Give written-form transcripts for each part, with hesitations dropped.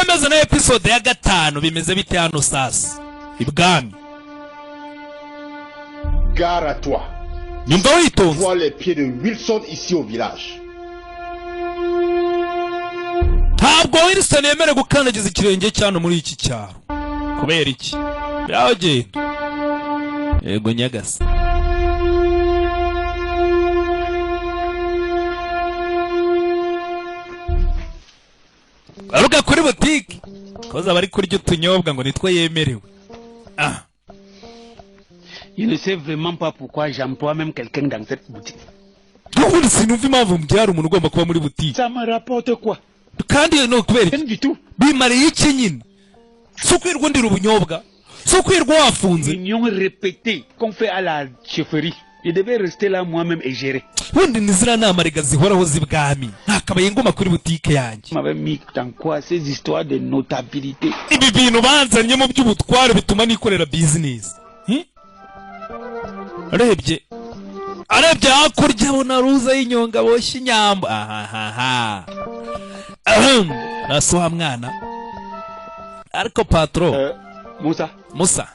twemeze na episode ya 5 bimeze bite hano sasa ibwami. Gare à toi. Nyumva witonze. Vois les pieds de Wilson ici au village. Ntabwo Wilson yemere gukandagiza ikirenge cyane muri iki cyaro. Kubera iki? Byagenda. Yego nyagasa. Aruga kuri boutique. Koza bari kurya utunyobwa ngo nitwe yemerewe. Ah. Je ne sais vraiment pas pourquoi j'emploie même quelqu'un dans cette boutique. Ubu sinumva impamvu mbyara umuntu ugomba kuba muri boutique. Ça me rapporte quoi? Kandi no kubera Rien du tout. Bimariye iki nyine? So kwirwa ndira ubunyobwa. So kwirwa wafunze. Union répétée qu'on fait à la chefferie. Je devais rester là moi-même et gérer. Wundi nizira nama rega zihoraho zibwami. Nakabaye ngoma kuri boutique yanjye. M'avait mis dans quoi ces histoires de notabilité. Ibi bintu banzanye mu by'ubutware bituma nikorera business. Arebye hakurya abona ruza y'inyonga boshye inyamba. Ahahaha. Nasoha mwana. Ariko patron. Musa.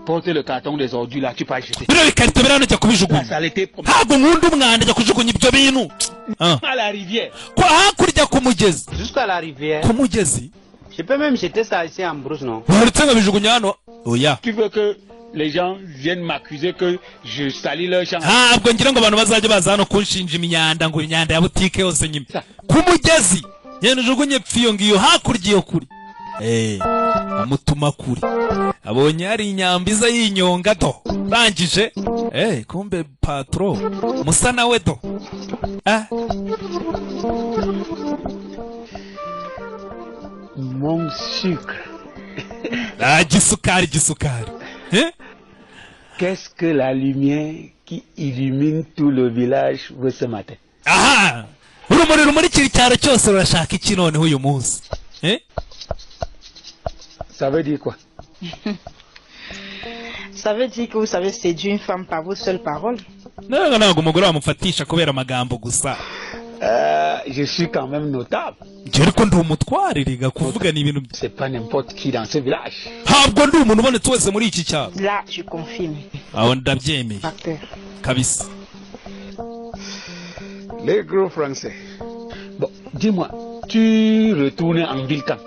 Portez le carton des ordures là, tu peux acheter. Bino bikarito birano jya kubijugunya. Ntabwo nkunda umwanda jya kujugunya ibyo bintu. À la rivière. Kwa hakurya ku mugezi. Jusqu'à la rivière. Ku mugezi. Je peux même jeter ça ici en brousse, non? Waretse ngabijugunya hano. Oya. Tu veux que les gens viennent m'accuser que je salis leur champ? Ntabwo ngira ngo abantu bazajya baza hano kunshinja imyanda ngo imyanda ya boutique yose nyime. Ku mugezi. Yene jugunye pfiyo ngiyo hakurya yo kuri. Amutuma kuri. Abonye ari inyambiza y'inyonga do. Bangije. Kumbe patron. Musa nawe do. Mon sucre. Gisukari. Qu'est-ce que la lumière qui illumine tout le village veut ce matin? Aha! Urumuri rumurikira icyaro cyose rurashaka iki noneho uyu munsi? Ça veut dire quoi? Ça veut dire que vous savez séduire une femme par vos seules paroles. Ntabwo umugore wamufatisha kubera amagambo gusa. Je suis quand même notable. Ariko ndi umutware riga kuvuga ni ibintu. C'est pas n'importe qui dans ce village. Ntabwo ndi umuntu ubonetse wese muri iki cyaro. Là, je confirme. Aho ndabyemeye. Kabisa. Les gros français. Bon, dis-moi, tu retournes en ville quand?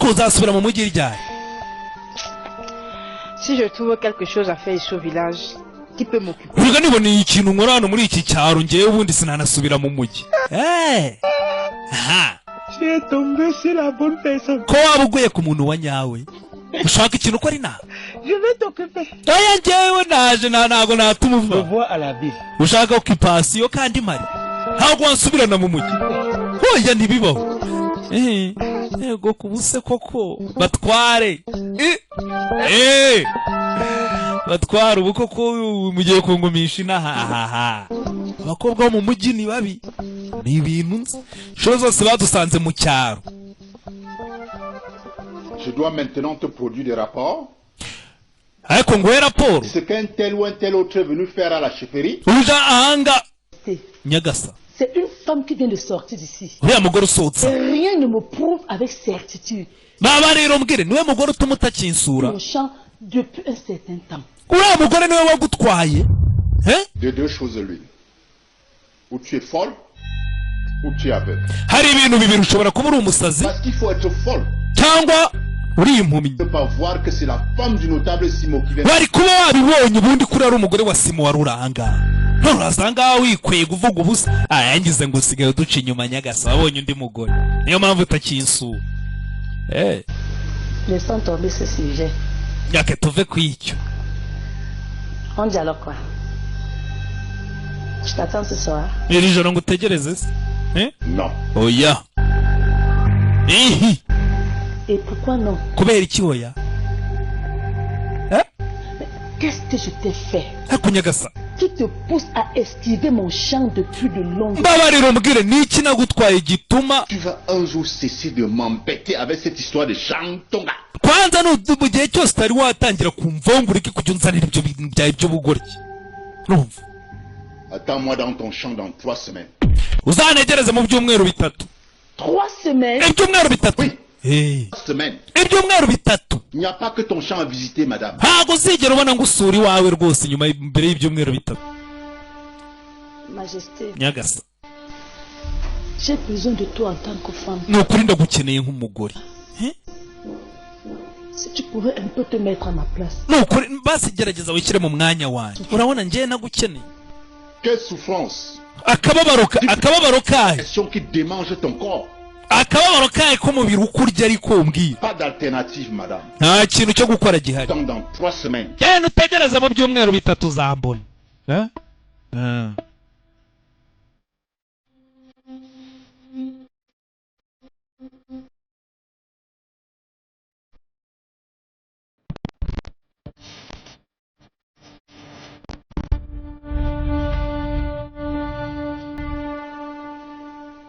Uzasubira mu mujyi ryari? Si je trouve quelque chose à faire ici au village, qui peut m'occuper? Uriga niboneye ikintu nkora hano muri iki cyaro ngewe ubundi sinanasubira mu mujyi. J'ai tombé sur la bonne personne. Ko waba uguye ku muntu wa nyawe? Ushaka ikintu ko ari nawe? Je vais t'occuper. Oya ngewe naje ntago natuma uva. Me vois à la ville. Ushaka occupation kandi mari. Ntabwo wansubirana mu mujyi. Oya ntibibaho. Yego kubuse koko batware. Batwara ubu koko mugiye kungumisha inaha. Abakobwa bo mu mujyi ni babi. Ni ibintu nshuro zose badusanze mu cyaro. Je dois maintenant te produire des rapports. Ariko nguhe raporo. Ce qu'un tel ou un tel autre est venu faire à la chefferie. Uja ahanga. Nyagasa. C'est une femme qui vient de sortir d'ici. Uriya mugore usohotse. Rien ne me prouve avec certitude. Baba rero mbwire niwe mugore utuma utakinsura. Mon champ depuis un certain temps. Uriya mugore niwe wagutwaye. De deux choses l'une. Ou tu es folle, ou tu es aveugle. Hari ibintu bibiri ushobora kuba uri umusazi. Parce qu'il faut être folle. Cyangwa uri impumyi. Ne pas voir que c'est la femme du notable Simo qui vient. Bari kuba wabibonye ubundi kuri ari umugore wa Simo waruranga. Nturasanga wikweye kuvuga ubusa. Yangize ngo usigaye uduca inyuma Nyagasa wabonye undi mugore. Niyo mpamvu utakinsura. Laissons tomber ce sujet. Nyake tuve kwicyo. On dit alors quoi? Je t'attends ce soir. Iri joro ngutegereze se? Non. Oya. Et pourquoi non? Kubera iki oya? Qu'est-ce que je t'ai fait? Hakunyagasa. Qui te pousse à esquiver mon champ depuis de longues Mbabarira mbwire niki nagutwaye gituma. Tu vas un jour cesser de m'embêter avec cette histoire de chantonga. Kwanza mu gihe cyose utari watangira kumvongura iki kujya unzanira ibyo bintu byawe byo bugoryi. Urumva? Attends-moi dans ton champ dans 3 semaines. Uzanegereze mu byumweru bitatu. 3 semaines? Ibyumweru bitatu? Semaine. ibyumweru bitatu Il n'y a pas que ton champ à visiter, madame. ntabwo uzigera ubona ngo usura iwawe rwose nyuma mbere y'ibyumweru bitatu. Majesté, Nyagasa, j'ai besoin de toi en tant que femme. ni ukuri ndagukeneye nk'umugore. Si tu pouvais un peu te mettre à ma place. ni ukuri basi gerageza wishyire mu mwanya wanjye. urabona njyewe nagukeneye. Quelle souffrance. akababaro kahe Question qui démange ton corps. akababaro kahe k'umubiri ukurya ariko umbwira. Pas d'alternative, madame. nta kintu cyo gukora gihari. Donc dans 3 semaines. genda utegereze mu byumweru bitatu uzambona.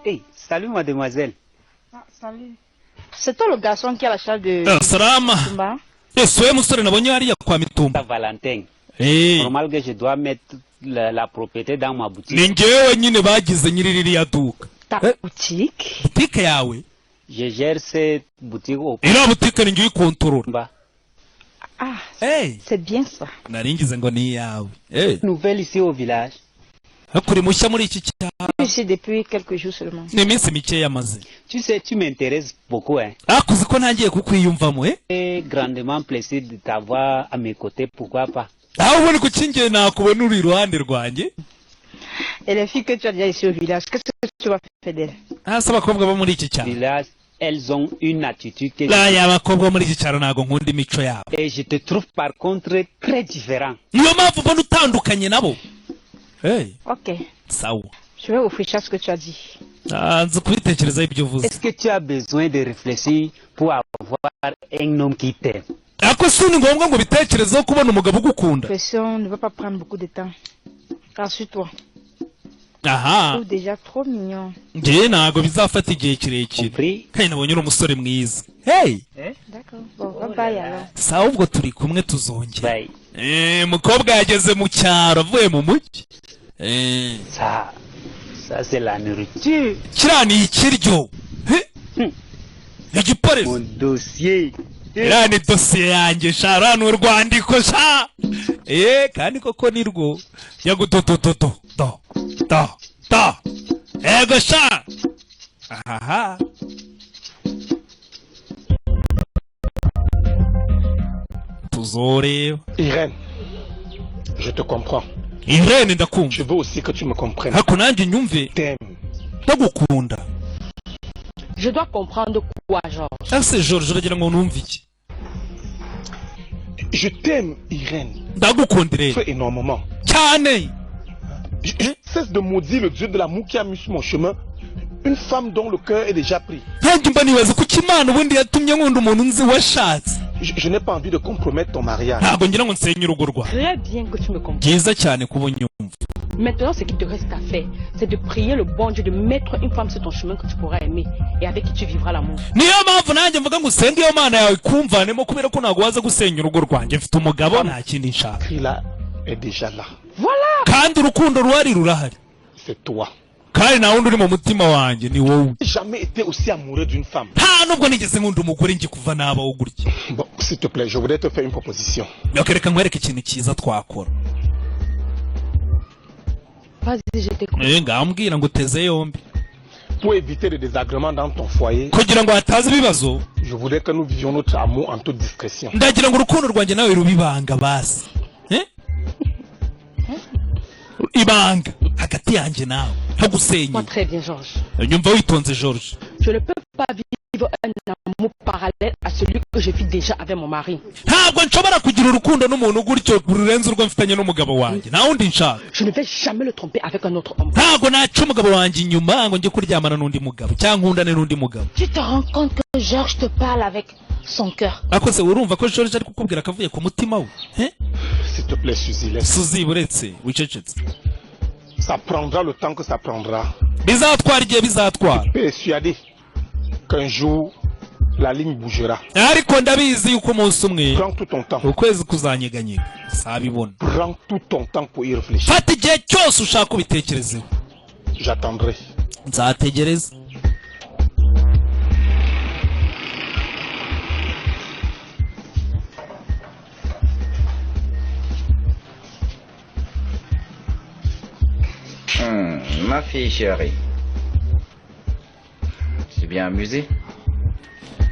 Hey, salut mademoiselle. Ah, salut. C'est toi le garçon qui a la charge de salama. Tumba? ese wowe musore nabonye hariya kwa Mitumba. Valentin. Eh, Normal que je dois mettre la propriété dans ma boutique. ni njyewe nyine bagize nyiri ririya duka. Ta Eh. boutique? butike yawe Je gère cette boutique au iriya butike ni njye uyikontorora. bas. Ah, Eh, c'est bien ça. nari ngize ngo ni iyawe. Eh, Nouvelle ici au village. hakuri mushya muri iki cyaro. Je suis depuis quelques jours seulement. ni iminsi mike yamaze. Tu sais, tu m'intéresses beaucoup, hein. akuzi ko ntangiye kukwiyumvamo. J'ai grandement plaisir de t'avoir à mes côtés, pourquoi pas. aho ubona ko kingiye nakubona uri iruhande rwanjye. Et les filles que tu as déjà ici au village, qu'est-ce que tu vas faire d'elles? hasi abakobwa bo muri iki cyaro. Village, elles ont une attitude que laya abakobwa bo muri iki cyaro ntabwo nkunda imico yabo. et je te trouve par contre très différent. niyo mpamvu ubona utandukanye nabo. Eh, Ok, sawa. je vais réfléchir à ce que tu as dit. nzi kubitekerezaho ibyo uvuze. Est-ce que tu as besoin de réfléchir pour avoir un homme qui t'aime? ariko si ni ngombwa ngo ubitekerezeho kubona umugabo ugukunda. Pression ne va pas prendre beaucoup de temps. Rassure-toi. Je aha trouve déjà trop mignon. njyewe ntabwo bizafata igihe kirekire. Compris? kandi nabonye uri umusore mwiza. hey, D'accord. Bon, bye bye alors. sawa ubwo turi kumwe tuzongera. Bye. Umukobwa yageze mu cyaro avuye mu mujyi. Ça c'est la nourriture. kiriya ni ikiryo. igiporezo. Mon dossier. iriya ni dosiye yanjye sha ruriya ni urwandiko sha. kandi koko ni rwo yagutotototo do do do ego sha. aha tuzoreba. Irène, je te comprends. Irene ndakumva. Je veux aussi que tu me comprennes. ariko nanjye nyumve T'aimes. ndagukunda. Je dois comprendre quoi, Georges? ese George uragira ngo numve iki? Je t'aime, Irène. ndagukunda Irene Très énormément. cyane. Je cesse de maudire le Dieu de l'amour qui a mis sur mon chemin une femme dont le cœur est déjà pris. ntange mba nibaza kuki Imana ubundi yatumye nkunda umuntu nzi washatse. Je n'ai pas envie de compromettre ton mariage. ntabwo ngira ngo nsenye urugo rwawe. Très bien que tu me comprennes. byiza cyane kuba unyumva. Maintenant, ce qu'il te reste à faire, c'est de prier le bon Dieu de mettre une femme sur ton chemin que tu pourras aimer et avec qui tu vivras l'amour. niyo mpamvu nanjye mvuga ngo usenge iyo Mana yawe kumvanemo kubera ko ntabwo waza gusenya urugo rwanjye. mfite umugabo nta kindi nshaka. Qui là est déjà là. Voilà! kandi urukundo ruhari rurahari. C'est toi. kandi nta wundi uri mu mutima wanjye ni wowe. J'ai jamais été aussi amoureux d'une femme. nta nubwo nigeze nkunda umugore njye kuva nabaho gutya. Bon, s'il te plaît, je voudrais te faire une proposition. reka nkwereke ikintu cyiza twakora. Vas-y, je t'écoute. ngambwira ngo uteze yombi. Pour éviter les désagréments dans ton foyer, kugira ngo hataza ibibazo. je voudrais que nous vivions notre amour en toute discrétion. ndagira ngo urukundo rwanjye nawe rubibanga basi. ibanga hagati yanjye nawe ntagusenye. Moi, très bien, Georges. nyumva witonze George. Je ne peux pas vivre un amour parallèle à celui que je vis déjà avec mon mari. ntabwo nshobora kugira urukundo n'umuntu gutyo rurenze urwo mfitanye n'umugabo wanjye. nta wundi nshaka. Je ne vais jamais le tromper avec un autre homme. ntabwo naca umugabo wanjye inyuma ngo njye kuryamana n'undi mugabo cyangwa nkundane n'undi mugabo. Tu te rends compte que Georges te parle avec son cœur. ariko se urumva ko George ari kukubwira akavuye ku mutima we? S'il te plaît, Suzy, laisse. Suzy uretse wicecetse. Ça prendra le temps que ça prendra. bizatwara igihe bizatwara. Persuadé qu'un jour, la ligne bougera. ariko ndabizi yuko umunsi umwe Prends tout ton temps. ukwezi kuzanyeganyega sabibona. Prends tout ton temps pour y réfléchir. fata igihe cyose ushaka ubitekerezeho. J'attendrai. nzategereza. Ma fille chérie. Tu t'es bien amusé?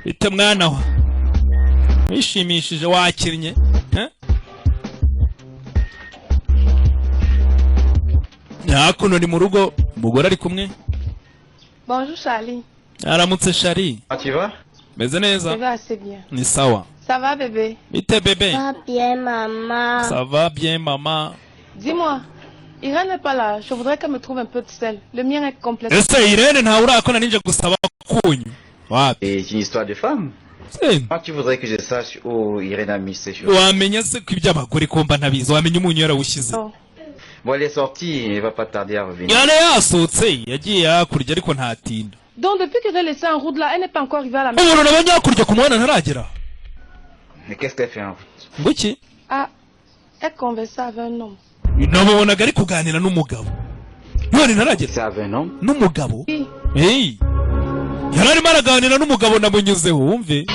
Ite mwana wa. Wishimishije wakinnye. Hakuno ni mu rugo umugore ari kumwe. Bonjour Charlie. Aramutse Charlie. Ah, tu vas? Meze neza. Ça va assez bien. Ni sawa. Ça va bébé? Bite bébé? Ça va bien, maman. Ça va bien maman. Dis-moi, Irène n'est pas là. Je voudrais qu'elle me trouve un peu de sel. Le mien est complètement... Ese Irene nta urakona ninje gusaba kunyu. Wapi? C'est une histoire de femme. Moi, tu voudrais que je sache où Irène a mis ses choses. Wamenya se ko iby'abagore ko mba ntabizi wamenya umunyu yarawushyize. Bon, elle est sortie, elle va pas tarder à revenir. Yana yasohotse yagiye hakurya ariko ntatinda. Donc depuis que j'ai laissé en route là, elle n'est pas encore arrivée à la maison. Umuntu nabonye hakurya ku muhanda ntaragera. Mais qu'est-ce qu'elle fait en route? Nguki? Ah, elle conversait avec un homme. Namubonaga ari kuganira n'umugabo. None ntaragera. C'est avec un homme? N'umugabo? Oui. Hey. Yari arimo araganira n'umugabo namunyuzeho wumve.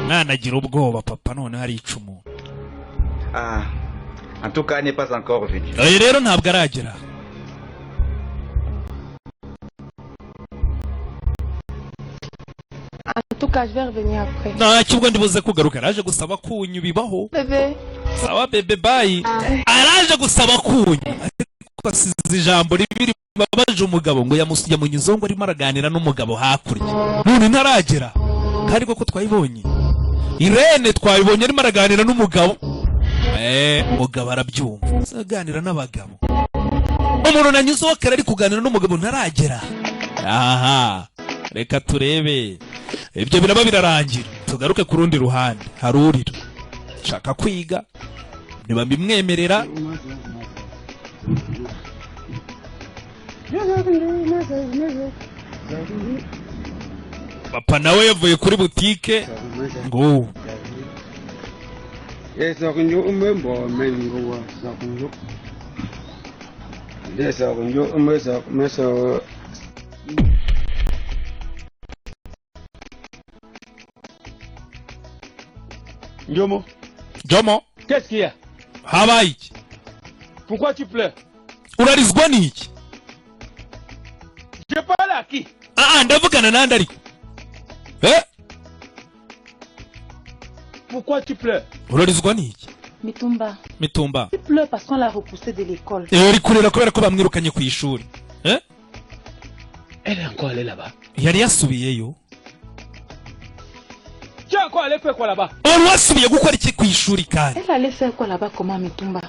Nanagira ubwoba papa none hari icumu. Ah. En tout cas, elle n'est pas encore revenue. Rero ntabwo aragera. En tout cas, je vais revenir après. Nta kibwo ndibuze kugaruka araje gusaba kunyu bibaho. Bébé. Sawa bebe bye. Araje gusaba kunyu. Ariko asize ijambo ribiri babaje umugabo ngo yamunyuzeho ngo arimo araganira n'umugabo hakurya. None ntaragera. Kandi koko twayibonye. Irene twayibonye arimo araganira n'umugabo. Umugabo arabyumva. Aganira n'abagabo. Umuntu nanyuzeho kare ari kuganira n'umugabo ntaragera. Aha. Reka turebe. Ibyo biraba birarangira. Tugaruke ku rundi ruhande. Harurira. Shaka kwiga. Niba bimwemerera. Papa nawe yavuye kuri butike. Ngo. Esa kunjo umembo mengo wa sakunjo. Esa kunjo umesa mesa. Jomo. Jomo. Qu'est-ce qu'il y a? Habaye. Pourquoi tu pleures? Urarizwa niki? Je parle à qui? Ndavugana nande ariko. Pourquoi tu pleures? Urarizwa niki? Mitumba. Mitumba. Tu pleures parce qu'on l'a repoussé de l'école. Uri kurera kubera ko bamwirukanye ku ishuri. Elle est encore allée là-bas. Yari yasubiyeyo. Tu es encore allé faire quoi là-bas? Wasubiye gukora iki ku ishuri kandi? Elle allait faire quoi là-bas comment Mitumba?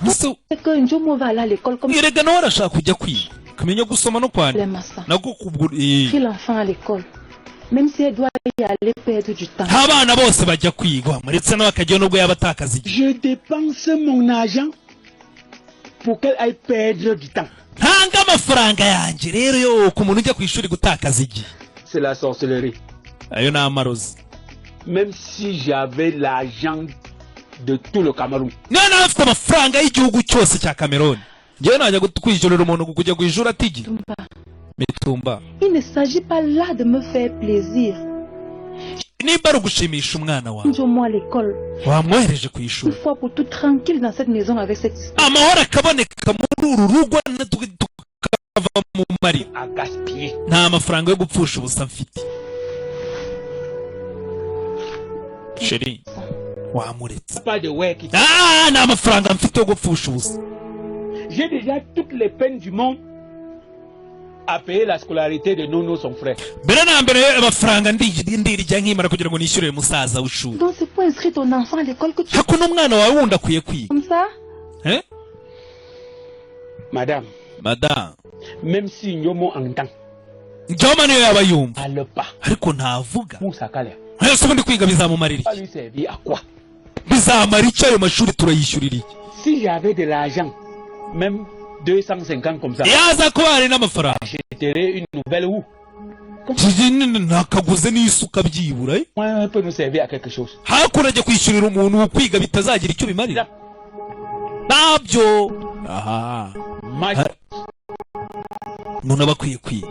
C'est que Njomo va aller à l'école comme... Yerega nawe arashaka kujya kwiga. Kumenya gusoma no kwandika. Nago kubwira. Pris l'enfant à l'école. Même si elle doit y aller perdre du temps. Abana bose bajya kwiga. Muretse nawe akajya nubwo yabatakaza iki. Je dépense mon argent pour qu'elle aille perdre du temps. Ntanga amafaranga yanjye rero yo ku muntu ujya ku ishuri gutakaza iki. C'est la sorcellerie. Ayo na amarozi. Même si j'avais l'argent de tout le Cameroun. None afite amafaranga y'igihugu cyose cya Cameroon. Ngiye najya kwishyurira umuntu kujya ku ishuri atigi. Mitumba. Il ne s'agit pas là de me faire plaisir. Niba rugushimisha umwana wawe. Njomo à l'école. Wamwohereje ku ishuri. Une fois pour tout tranquille dans cette maison avec cette histoire. Amahoro akaboneka muri uru rugo tukava mu mari. À gaspiller. Nta mafaranga yo gupfusha ubusa mfite. Chérie. Wamuretse. Pas de work. Nta mafaranga mfite yo gupfusha ubusa. J'ai déjà toutes les peines du monde à payer la scolarité de Nono son frère. Mbere na mbere amafaranga ndirya nkimara kugira ngo nishyure musaza w'ishuri. Donc c'est pour inscrire ton enfant à l'école que tu... Hakuna umwana wawe wundi akwiye kwiga. Comme ça? Madame. Madame. Même si Njomo entend. Njomo niyo yaba yumva. Parle pas. Ariko ntavuga. Musa Kalea. Ese ubundi kwiga bizamumarira iki? Lui servir à quoi? Bizamara iki ayo mashuri turayishyurira iki? Si j'avais de l'argent, même 250 comme ça. Yaza ko hari n'amafaranga. J'achèterais une nouvelle roue. Nakaguze n'isuka byibura. On peut nous servir à quelque chose. Hakurajya kwishyurira umuntu kwiga bitazagira icyo bimarira. Nabyo. Aha. Umuntu bakwiye kwiga.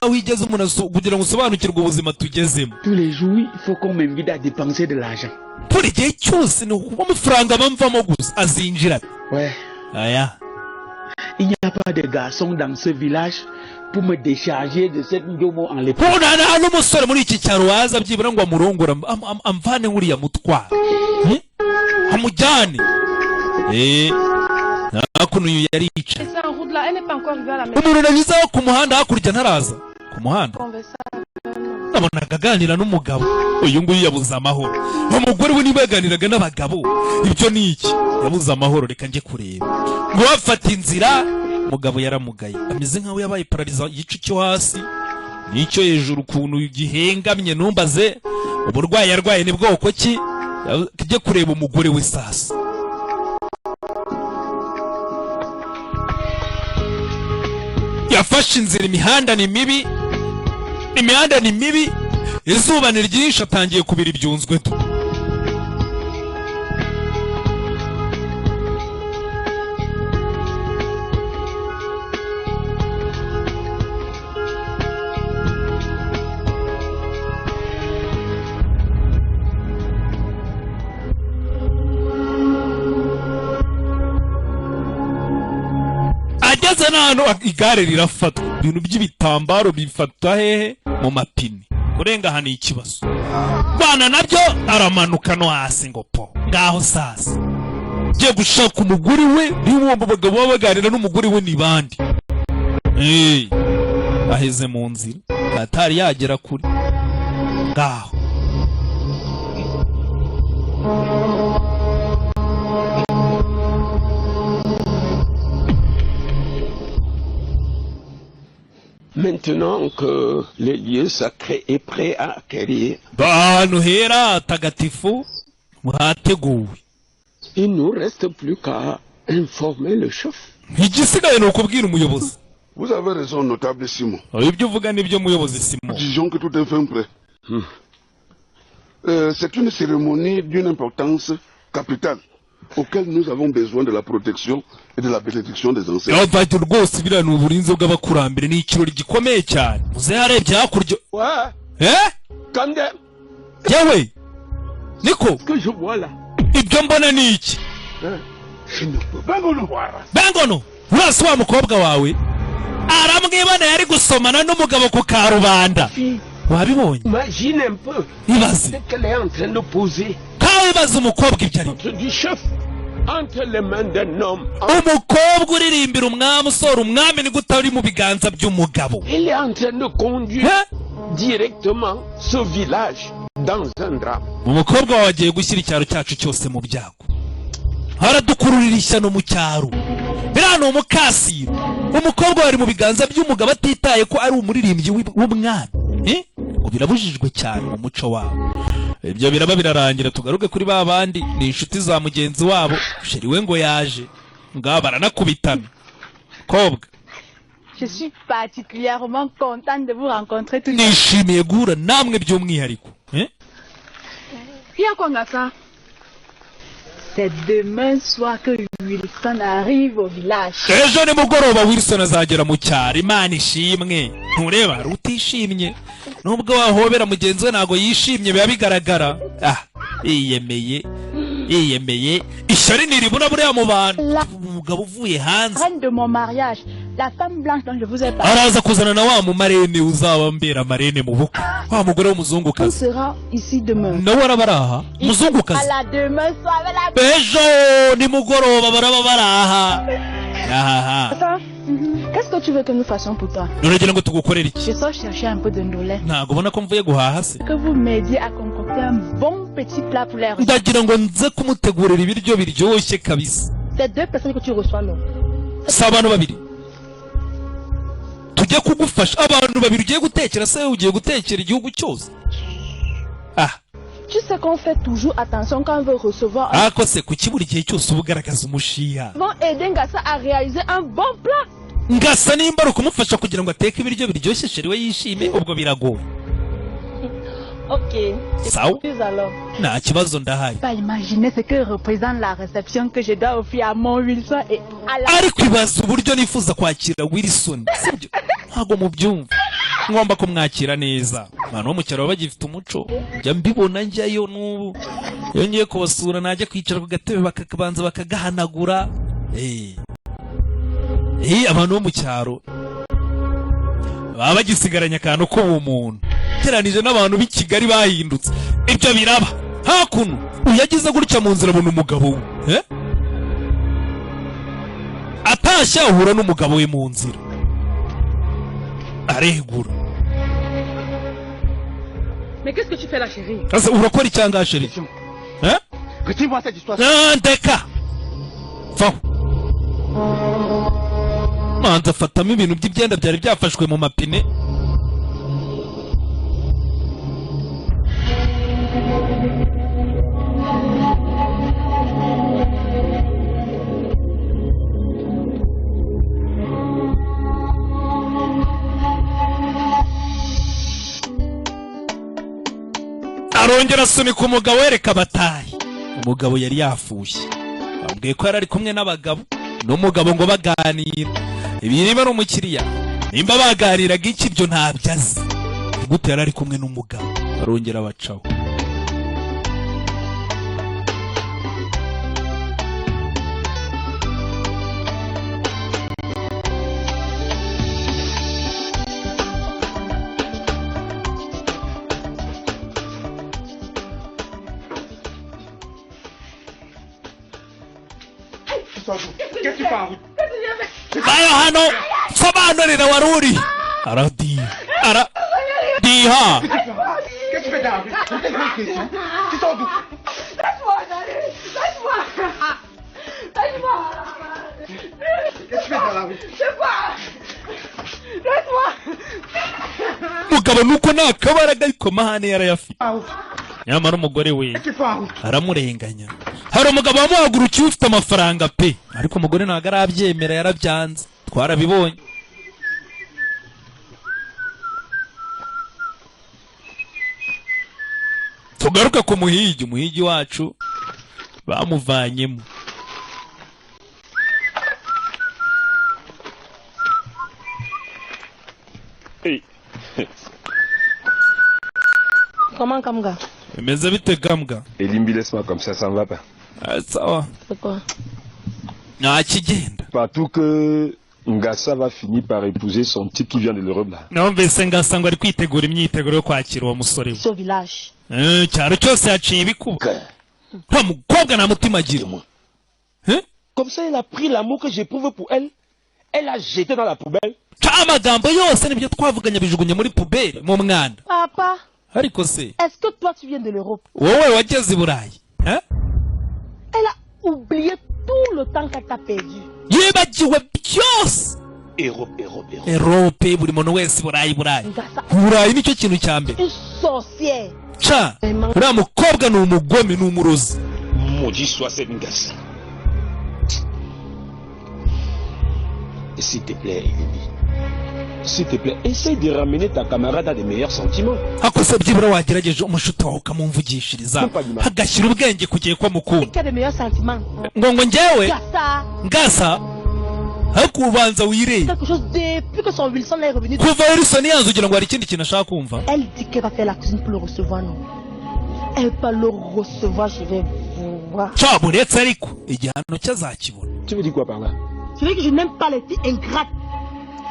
Wigeze umuntu kugira ngo usobanukirwe ubuzima tugezemo. Tous les jours, il faut qu'on m'invite à dépenser de l'argent. Buri gihe cyose ni amafaranga bamvamo gusa azinjira. Ouais. Aya. Il n'y a pas de garçon dans ce village pour me décharger de cette ndomo en l'époque. Nta n'umusore muri iki cyaro waza byibura ngo amurongora amvane nkuriya mutwara amujyane hakuno uyu yarica umuntu nabizaho ku muhanda hakurya ntaraza ku muhanda nabonaga aganira n'umugabo uyu nguyu yabuze amahoro umugore we niba yaganiraga n'abagabo ibyo ni iki yabuze amahoro reka njye kureba ngo bafata inzira umugabo yaramugaye ameze nkaho yabaye parariza igice cyo hasi n'icyo hejuru ukuntu gihengamye numbaze uburwayi yarwaye ni bwoko ki kijye kureba umugore we sasa yafashe inzira imihanda ni mibi izuba ni ryinshi atangiye kubira ibyunzwe tu ageze n'ahantu igare rirafatwa ibintu by'ibitambaro bifata hehe mu mapine kurenga hano ikibazo bana nabyo aramanuka no hasi ngo po ngaho sasa giye gushaka umugore we niwo bagabo baba baganira n'umugore we ni bandi aheze mu nzira atari yagera kuri ngaho Maintenant que le lieu sacré est prêt à accueillir, il ne nous reste plus qu'à informer le chef. Vous avez raison, notable Simon. Disons que tout est fin prêt. C'est une cérémonie d'une importance capitale auquel nous avons besoin de la protection et de la bénédiction des anciens. Ouais. Kande. Yawe. Niko. Ce que je vois là. Ibyo mbona ni iki? Bengono. Uraswa mukobwa wawe. Aramwibana yari gusomana n'umugabo ku karubanda. Wabibonye? Imagine un peu. Ibaze. Ce qu'elle est en train de poser. Kawe baza umukobwa ibyo ari. Du chef. Entre les mains d'un homme. Umukobwa uririmbira umwami usora umwami ni gute ari mu biganza by'umugabo. Il est en train de conduire directement ce village dans un drame. Umukobwa wawe agiye gushyira icyaro cyacu cyose mu byago. Haradukururira ishyano mu cyaro. Birano umukasiro. Umukobwa wari mu biganza by'umugabo atitaye ko ari umuririmbyi w'umwami. Birabujijwe cyane mu muco wabo. Ibyo biraba birarangira tugaruke kuri babandi ni inshuti za mugenzi wabo sheri we ngo yaje ngaba baranakubitana kobwa. Je suis particulièrement contente de vous rencontrer tous. Nishimiye guhura namwe by'umwihariko. Ngasa. C'est demain soir que Wilson arrive au village. Ejo ni mugoroba Wilson azagera mu cyaro. Imana ishimwe. Ntureba rutishimye. Nubwo wahobera mugenzi we nago yishimye biba bigaragara. Iyemeye ishyari niribura buriya mu bantu. Umugabo uvuye hanze. Reine de mon mariage, la femme blanche dont je vous ai parlé. Araza kuzana na wa mu marene uzaba mbera marene mu bukwe. Wa mugore w'umuzungukazi. Il sera ici demain. Nawe arabaraha muzungukazi. À la demain soir la. Ejo ni mugoroba baraba baraha. Qu'est-ce que tu veux que nous fassions pour toi? Je sors chercher un peu de ndolé. Que vous m'aidiez à concocter un bon petit plat pour les reçus. C'est 2 personnes que tu reçois, non? Tu sais qu'on fait toujours attention quand on veut recevoir un... Vont aider Ngasa à réaliser un bon plat. Ngasa nimba ari ukumufasha kugira ngo ateke ibiryo biryoshye sheri we yishime ubwo biragoye. Ok. Sawa. Alors. Nta kibazo ndahari. Pas imaginer ce que représente la réception que je dois offrir à mon Wilson et à la... Ariko ibaza uburyo nifuza kwakira Wilson. Sibyo? Ntago mubyumva. Ngomba kumwakira neza. Abantu bo mu cyaro bagifite umuco. Njya mbibona njyayo n'ubu. Iyo ngiye kubasura najya kwicara ku gatebe bakabanza bakagahanagura. abantu bo mu cyaro baba bagisigaranye akantu k'ubumuntu teranije n'abantu b'i Kigali bahindutse ibyo biraba hakuno uyagize gutya mu nzira abona umugabo we atashya ahura n'umugabo we mu nzira aregura. Mais qu'est-ce que tu fais là, chérie? Asa urakora icyanga chérie? Retire-moi cette histoire. Ndeka. Va. Manza fatamo ibintu by'ibyenda byari byafashwe mu mapine. Arongera asunika umugabo wereka batayi. Umugabo yari yafushye. Bambwiye ko yari ari kumwe n'abagabo n'umugabo ngo baganira. Ibi niba ari umukiriya nimba baganiraga iki byo ntabyo azi. Gute yari ari kumwe n'umugabo barongera bacaho. Qu'est-ce que tu fais en route? Bayo hano sobanurira waruri. Aradiha. Qu'est-ce que tu fais dans la rue? Tu sors d'où? Laisse-moi, laisse-moi. Laisse-moi. Qu'est-ce que tu fais dans la rue? C'est quoi? Laisse-moi. Mugabo nuko nakabaraga ariko mahane yarayafite. Nyamara umugore we aramurenganya. Hari umugabo wamuhagurukiye ufite amafaranga pe ariko umugore ntago arabyemera yarabyanze twarabibonye. Tugaruka ku umuhigi wacu bamuvanyemo. Comment Kamga? Meze bite Kamga? Elimbi, laisse-moi comme ça ne va pas. Ça va. C'est quoi? Partout que Ngassa va finir par épouser son type qui vient de l'Europe là. Non, mais Ngassa ngo ari kwitegura imyiteguro yo kwakira uwo musore we. Ce village. Cyaro cyose yaciye ibikuba. Nta mukobwa na mutima agira. Comme ça, elle a pris l'amour que j'éprouve pour elle. Elle l'a jeté dans la poubelle. Amagambo yose nibyo twavuganye bijugunye muri poubelle mu mwanda. Papa. Ariko se. Est-ce que toi tu viens de l'Europe? Wowe wageze i Burayi. Elle a oublié tout le temps qu'elle t'a perdu. Yibagiwe byose. Europe buri muntu wese Burayi. Burayi nicyo kintu cya mbere. Une sorcière. Cha. Uriya mukobwa ni umugome ni umurozi. Maudit soit cette Ngassa. S'il te plaît, Elimbi. S'il te plaît, essaye de ramener ta camarade à des meilleurs sentiments. Akose byibura wagerageje umushuti wawe ukamumvugishiriza hagashyira ubwenge kugiye kwa mukuru. Quel de meilleurs sentiments? Ngo njyewe Ngassa hakubanza wireye. Quelque chose depuis que son Wilson est revenu. Kuva Wilson yanze ugira ngo hari ikindi kintu ashaka kumva. Elle dit qu'elle va faire la cuisine pour le recevoir, non? Elle va le recevoir, je vais voir. Cha buretse ariko igihano cyazakibona. Tu veux dire quoi par là? Je dis que je n'aime pas les filles ingrates,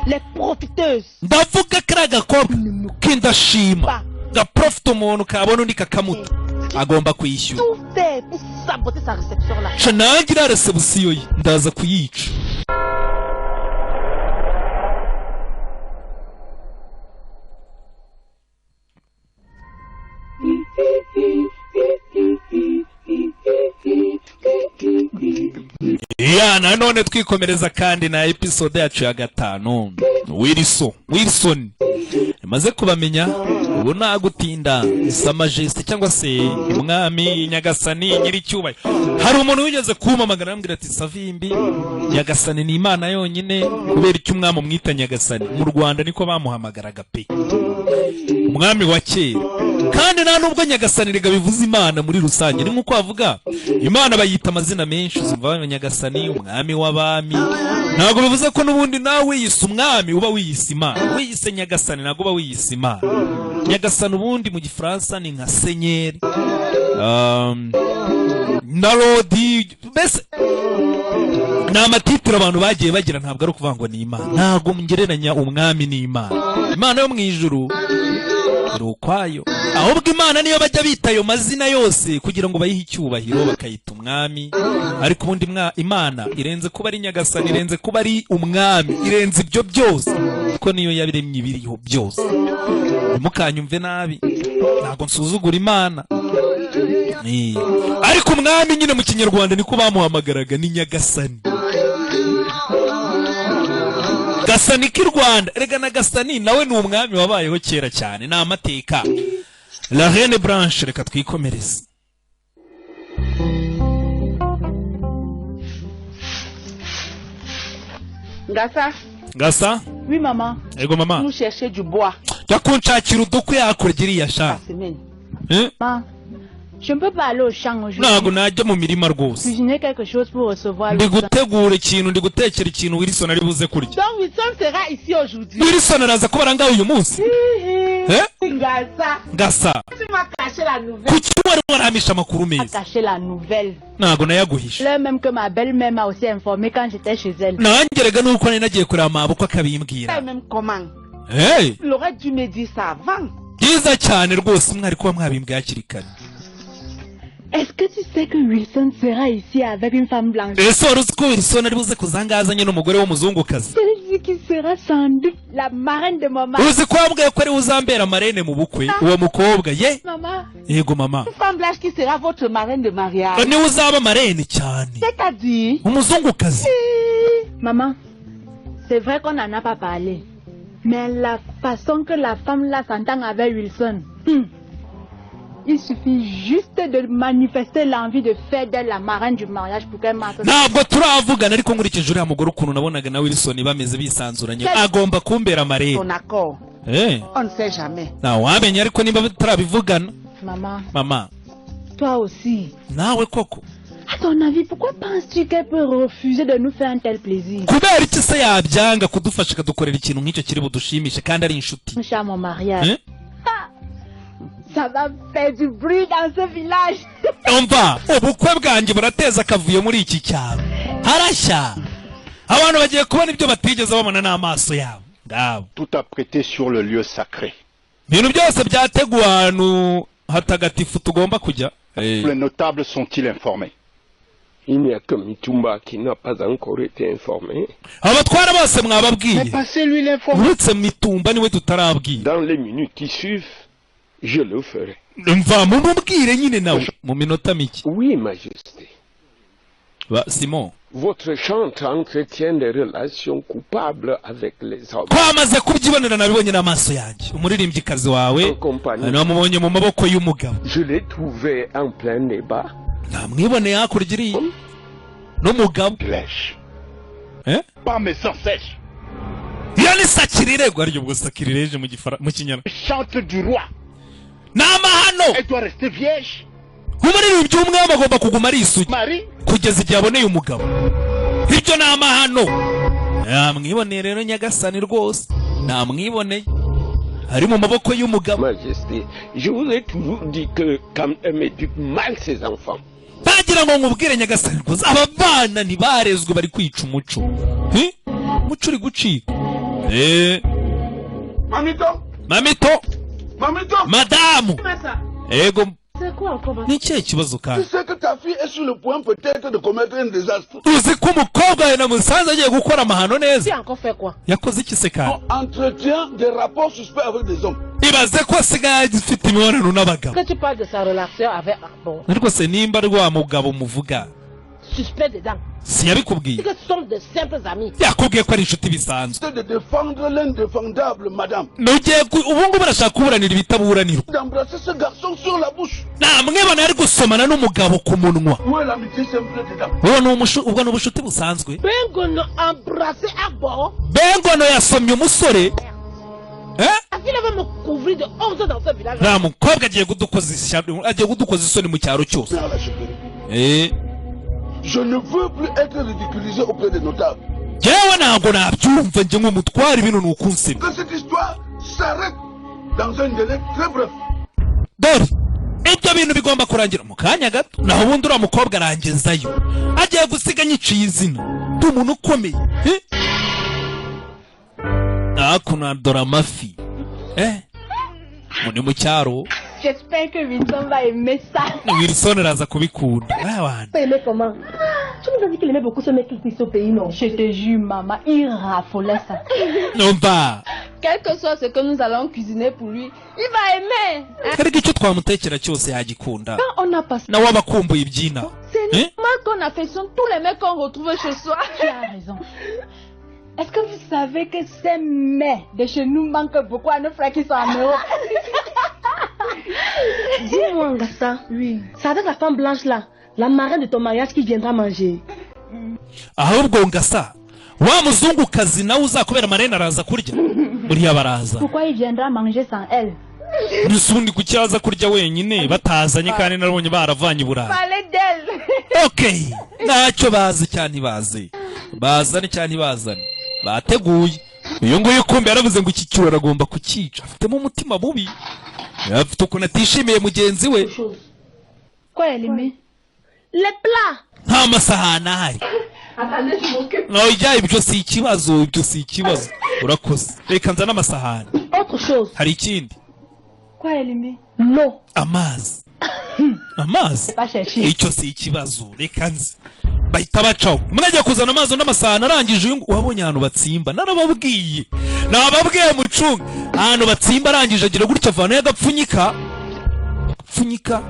les profiteuses. Ndavuga kara gakobwa kindashima gaprofite umuntu kabona undi kakamuta agomba kuyishyura. Tout fait pour saboter sa réception là. Chanangira reception ye ndaza kuyica. Nanone twikomereza kandi na episode yacu ya 5 Wilson maze kubamenya ubu nagutinda Sa Majesté cyangwa se umwami Nyagasani nyiri cyubahiro. Hari umuntu wigeze kumamagara ambwira ati Savimbi Nyagasani ni Imana yonyine kubera icyo umwami umwita Nyagasani mu Rwanda niko bamuhamagaraga pe umwami wa kera kandi nta nubwo Nyagasani rega bivuze Imana muri rusange ni nkuko avuga Imana bayita amazina menshi uzumva Nyagasani umwami w'abami ntago bivuze ko nubundi nawe yise umwami uba wiyise Imana wiyise Nyagasani ntago uba wiyise Imana. Nyagasani ubundi mu Gifaransa ni nka senyeri na lodi bese ni amatitiro abantu bagiye bagira, ntabwo ari ukuvuga ngo ni Imana. Ntabwo ngereranya umwami n'Imana. Imana yo mu ijuru iri ukwayo, ahubwo Imana niyo bajya bita ayo mazina yose kugira ngo bayihe icyubahiro bakayita umwami. Ariko ubundi Imana irenze kuba ari nyagasani, irenze kuba ari umwami, irenze ibyo byose kuko niyo yabiremye ibiriho byose. Ntimukanyumve nabi, ntabwo nsuzugura Imana, ariko umwami nyine mu kinyarwanda niko bamuhamagaraga, ni nyagasani. Gasani k'i Rwanda, erega na Gasani nawe ni umwami wabayeho kera cyane, ni amateka. La Reine Blanche, reka twikomereze. Gasa? Oui, maman. Ego mama. Nous chercher du bois. Yakunshakira udukwe yakurya sha. Maman, je ne peux pas aller au champ aujourd'hui. Ntabwo najya mu mirima rwose. Cuisiner quelque chose pour recevoir Wilson. Ndigutegura ikintu, ndigutekera ikintu Wilson ari buze kurya. Donc Wilson sera ici aujourd'hui. Wilson araza kuba rangaho uyu munsi. Gasa. Tu m'as caché la nouvelle. Kuki wari waramisha amakuru meza? Caché la nouvelle. Ntabwo nayaguhisha. L'heure même que ma belle-mère m'a aussi informé quand j'étais chez elle. Nanjye rega nuko nari nagiye kureba amaboko akabimbwira. Même comment? Hey! Il aurait dû me dire ça avant. Byiza cyane rwose mwari kuba mwabimbwiye hakiri kare. Est-ce que tu sais que Wilson sera ici avec une femme blanche? Ese wari uzi ko Wilson ari buze kuzangazanye n'umugore w'umuzungukazi? Celui qui sera sans doute la marraine de maman. Uzi ko wambwiye ko ari uzambera marraine mu bukwe uwo mukobwa ye? Maman. Yego mama. Une femme blanche qui sera votre marraine de mariage. Ni uzaba marraine cyane. C'est-à-dire? Umuzungukazi. Maman, c'est vrai qu'on n'en a pas parlé. Mais la façon que la femme là s'entend avec Wilson, il suffit juste de manifester l'envie de faire d'elle la marraine du mariage pour qu'elle marque. Ntabwo turavugana ariko nkurikije uriya mugore ukuntu nabonaga na Wilson bameze bisanzuranye, agomba kumbera marraine. Ton accord. On ne sait jamais. Wamenya ariko niba turabivugana. Maman. Toi aussi. Nawe koko. À ton avis, pourquoi penses-tu qu'elle peut refuser de nous faire un tel plaisir? Kubera iki se yabyanga kudufasha kadukorera ikintu nk'icyo kiri budushimishe kandi ari inshuti? Mon mariage. Ça va faire du bruit dans ce village. Umva, ubukwe bwanjye burateza akavuyo muri iki cyaro. Harashya. Abantu bagiye kubona ibyo batigeze babona n'amaso yabo. Ngabo. Tout a prêté sur le lieu sacré. Ibintu byose byateguwe ahantu hatagatifu tugomba kujya. Les notables sont-ils informés? Il n'y a que Mitumba qui n'a pas encore été informé. Abatwara bose mwababwiye. Mais passez-lui l'information. Uretse Mitumba niwe tutarabwiye. Dans les minutes qui suivent, je le ferai. Mva mumubwire nyine nawe mu minota mike. Oui, Majesté. Simon. Votre chante entretient des relations coupables avec les hommes. Kwamaze kubyibonera nabibonye n'amaso yanjye. Umuririmbyikazi wawe namubonye mu maboko y'umugabo. Je l'ai trouvé en plein débat. Namwiboneye hakurya iriya n'umugabo. Pas mes sans sèche. Iyo ni sakirirego aryo ubwo sakirireje mu kinyarwanda. Chante du roi. N'amahano. Elle doit rester vierge. Umuririmbyi w'umwami agomba kuguma ari isugi kugeza igihe aboneye umugabo. Ibyo ni amahano. Namwiboneye rero nyagasani rwose. Namwiboneye ari mu maboko y'umugabo. Majesté, je vous ai toujours dit que quand elle m'éduque mal ses enfants. Bagira ngo nkubwire nyagasani rwose aba bana ntibarezwe bari kwica umuco. Umuco uri gucika. Mamito. Madamu. Ego. C'est quoi encore? Ni ikihe kibazo kandi? Tu sais que ta fille est sur le point peut-être de commettre un désastre. Uzi ko umukobwa wawe namusanze agiye gukora amahano neza. Tu as encore fait quoi? Yakoze iki se kandi? Entretient des rapports suspects avec des hommes. Ibaze ko asigaye afite imibonano n'abagabo. Que tu parles de sa relation avec Arbor. Ariko se nimba rwa mugabo muvuga. Suspect dedans. Siyabikubwiye. Que ce sont de simples amis. Yakubwiye ko ari inshuti bisanzwe. C'est de défendre l'indéfendable, madame. Nugiye ubu ngubu barashaka kuburanira ibitaburanirwa. D'embrasser ce garçon sur la bouche. Namwebona ari gusomana n'umugabo ku munwa. Où est l'amitié simple dedans? Ubwo ni ubushuti busanzwe. Bengono embrassé Arbor. Bengono yasomye umusore. Il va me couvrir de honte dans ce village. Nta mukobwa agiye kudukoza isoni mu cyaro cyose. Je ne veux plus être ridiculisé auprès des notables. Jewe ntabwo nabyumva njye nk'umutware ibintu ni ukunsema. Que cette histoire s'arrête dans un délai très bref. Dore ibyo bintu bigomba kurangira mu kanya gato naho ubundi uriya mukobwa arangezayo agiye gusiga nyiciye izina ndi umuntu ukomeye akunadora amafi muni mu cyaro. J'espère que Wilson va aimer ça. Wilson araza kubikunda. Mais comment? Tu nous as dit qu'il aimait beaucoup ce mec ici au pays, non? Je te jure, maman, il raffolait ça. Non pas. Quel que soit ce que nous allons cuisiner pour lui, il va aimer. Ariko icyo twamutekera cyose yagikunda. On a passé. Na waba kumbuye ibyina. C'est normal qu'on affectionne tous les mecs qu'on retrouve chez soi. Tu as raison. Est-ce que vous savez que ces mets de chez nous manquent beaucoup à nos frères qui sont en Europe? Dis-moi, Ngassa. Oui. C'est avec la femme blanche là, la marraine de ton mariage qui viendra manger. Ahubwo Ngassa, wa muzungukazi nawe uzakubera marraine araza kurya. Buriya baraza. Pourquoi il viendra manger sans elle? Nisundi kucyaza kurya wenyine batazanye kandi narabonye baravanye Burayi. Parlez d'elle. Okay. Ntacyo bazi cyane bazi. Bazane cyane bazane. Bateguye. Iyo nguyu kumbe yaravuze ngo iki cyura agomba kukica. Afitemo umutima mubi. Afite ukuntu atishimiye mugenzi we. Quoi elle aimait? Les plats. Nta masahani ahari. Attendez, je m'occupe. No, ibyo si ikibazo, ibyo si ikibazo. Urakoze. Reka nzana amasahani. Autre chose. Hari ikindi. Quoi elle aimait? L'eau. Amazi. Amazi. Icyo si ikibazo. Reka nzi. Bahita bacaho. Murajya kuzana amazi n'amasahani arangije uyu wabonye ahantu batsimba. Narababwiye. Nababwiye mucunga. Ahantu batsimba arangije agira gutya avana y'agapfunyika. Pfunyika